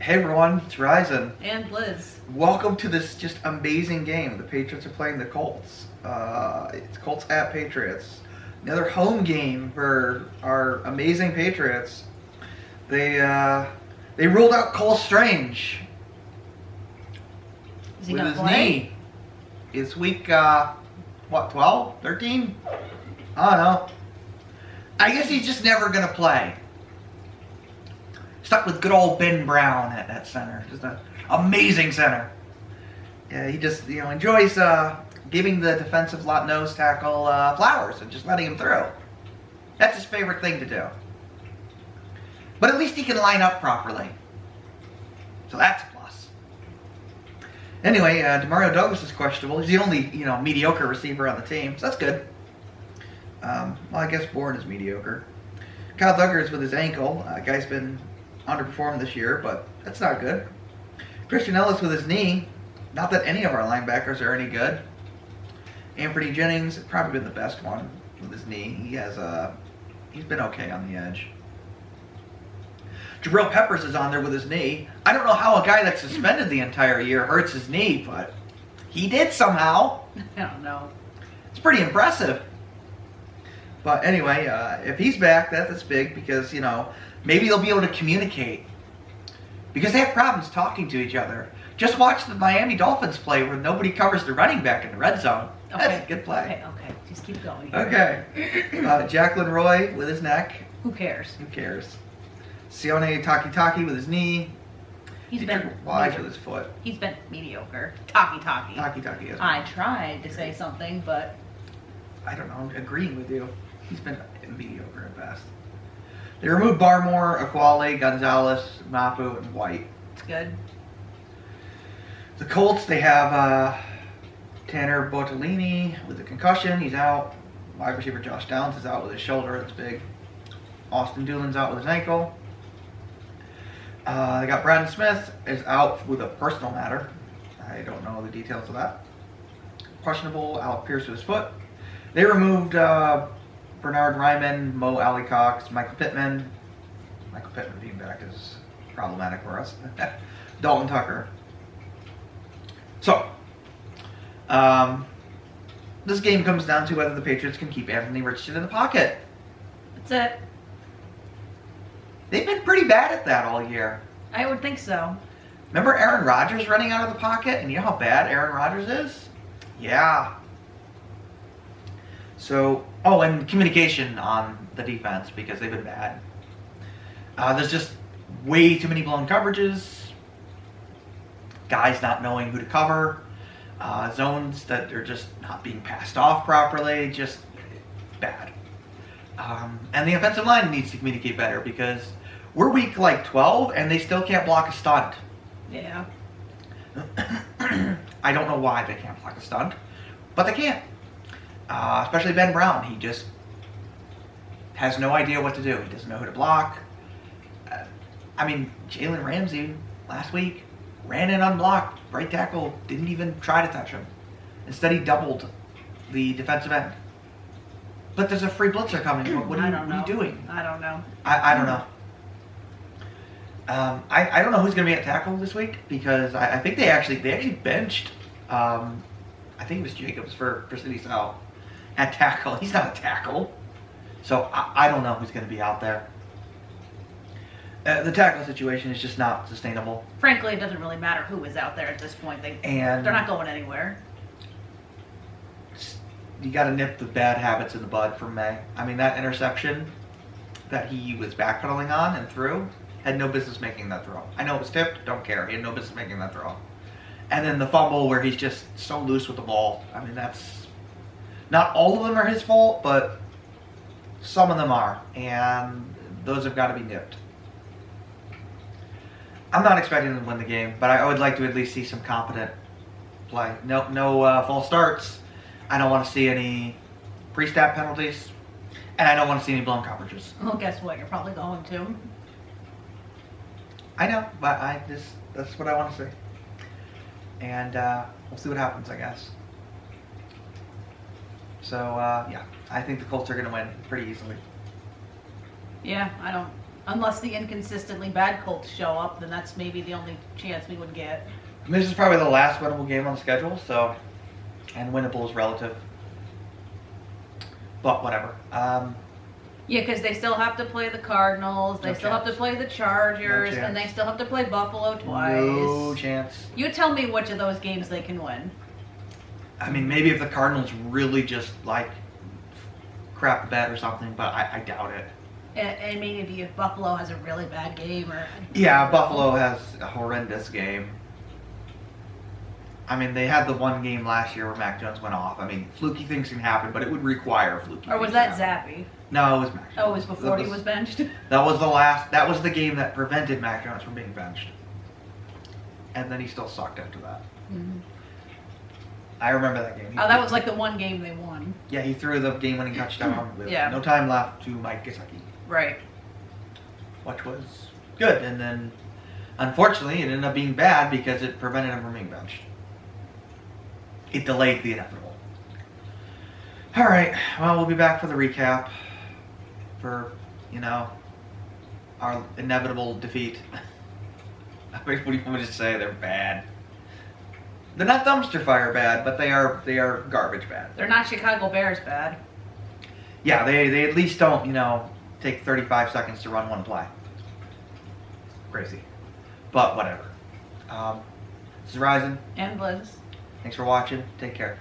Hey everyone, it's Ryzen. And Liz. Welcome to this just amazing game. The Patriots are playing the Colts. It's Colts at Patriots. Another home game for our amazing Patriots. They ruled out Cole Strange Is he with gonna his play? knee. It's week 12, 13? I don't know. I guess he's just never gonna play. Stuck with good old Ben Brown at center. Just an amazing center. Yeah, he just enjoys giving the defensive nose tackle flowers and just letting him through. That's his favorite thing to do. But at least he can line up properly. So that's a plus. Anyway, Demario Douglas is questionable. He's the only mediocre receiver on the team, so that's good. Well, I guess Bourne is mediocre. Kyle Duggar is with his ankle. Guy's been underperformed this year, but that's not good. Christian Ellis with his knee. Not that any of our linebackers are any good. Anthony Jennings probably been the best one with his knee. He's been okay on the edge. Jabril Peppers is on there with his knee. I don't know how a guy that's suspended the entire year hurts his knee, but he did somehow. I don't know. It's pretty impressive. But anyway, if he's back, that's big because, maybe they'll be able to communicate. Because they have problems talking to each other. Just watch the Miami Dolphins play where nobody covers the running back in the red zone. Okay. That's a good play. Okay. Just keep going. Okay. Jacqueline Roy with his neck. Who cares? Who cares? Sione Takitaki with his knee. He's been wide with his foot. He's been mediocre. Taki. Takitaki is. I tried to say something, but I don't know. I'm agreeing with you. He's been mediocre at best. They removed Barmore, Aquale, Gonzalez, Mapu, and White. it's good. The Colts, they have Tanner Bottolini with a concussion. He's out. Wide receiver Josh Downs is out with his shoulder. That's big. Austin Doolin's out with his ankle. They got Brandon Smith is out with a personal matter. I don't know the details of that. Questionable. Alec Pierce with his foot. They removed Bernard Ryman, Mo Alley-Cox, Michael Pittman. Michael Pittman being back is problematic for us. Dalton Tucker. So, this game comes down to whether the Patriots can keep Anthony Richardson in the pocket. That's it. They've been pretty bad at that all year. I would think so. Remember Aaron Rodgers running out of the pocket? And you know how bad Aaron Rodgers is? Yeah. So, and communication on the defense because they've been bad. There's just way too many blown coverages. Guys not knowing who to cover. Zones that are just not being passed off properly. Just bad. And the offensive line needs to communicate better because we're week 12 and they still can't block a stunt. Yeah. I don't know why they can't block a stunt, but they can't. Especially Ben Brown. He just has no idea what to do. He doesn't know who to block. Jalen Ramsey last week ran in unblocked. Right tackle didn't even try to touch him. Instead, he doubled the defensive end. But there's a free blitzer coming. What are you doing? I don't know. I don't know. I don't know who's going to be at tackle this week because I think they actually benched. I think it was Jacobs for City South at tackle. He's not a tackle, so I don't know who's going to be out there. The tackle situation is just not sustainable. Frankly, it doesn't really matter who is out there at this point. They're not going anywhere. You got to nip the bad habits in the bud from May. That interception that he was backpedaling on and threw, had no business making that throw. I know it was tipped, don't care. He had no business making that throw. And then the fumble where he's just so loose with the ball. That's not all of them are his fault, but some of them are. And those have got to be nipped. I'm not expecting them to win the game, but I would like to at least see some competent play. No false starts. I don't want to see any pre-snap penalties, and I don't want to see any blown coverages. Well, guess what? You're probably going to. I know, but that's what I want to see. And we'll see what happens, I guess. So, I think the Colts are going to win pretty easily. Yeah, I don't Unless the inconsistently bad Colts show up, then that's maybe the only chance we would get. This is probably the last winnable game on the schedule, so, and winnable is relative. But whatever. Yeah, because they still have to play the Cardinals, they still have to play the Chargers, and they still have to play Buffalo twice. No chance. You tell me which of those games they can win. I mean, maybe if the Cardinals really just, like, crap the bed or something, but I doubt it. And maybe if Buffalo has a really bad game or... Yeah, Buffalo has a horrendous game. I mean, they had the one game last year where Mac Jones went off. I mean, fluky things can happen, but it would require fluky Or was that Zappy? No, it was Mac Jones. Oh, it was before he was benched? That was the game that prevented Mac Jones from being benched. And then he still sucked after that. Mm-hmm. I remember that game. That was like the one game they won. Yeah, he threw the game-winning touchdown with Yeah. no time left to Mike Gesicki. Right. Which was good. And then, unfortunately, it ended up being bad because it prevented him from being benched. It delayed the inevitable. All right. Well, we'll be back for the recap for, our inevitable defeat. What do you want me to say? They're bad. They're not dumpster fire bad, but they are garbage bad. They're not Chicago Bears bad. Yeah, they at least don't, take 35 seconds to run one play. Crazy. But whatever. This is Ryzen. And Liz. Thanks for watching. Take care.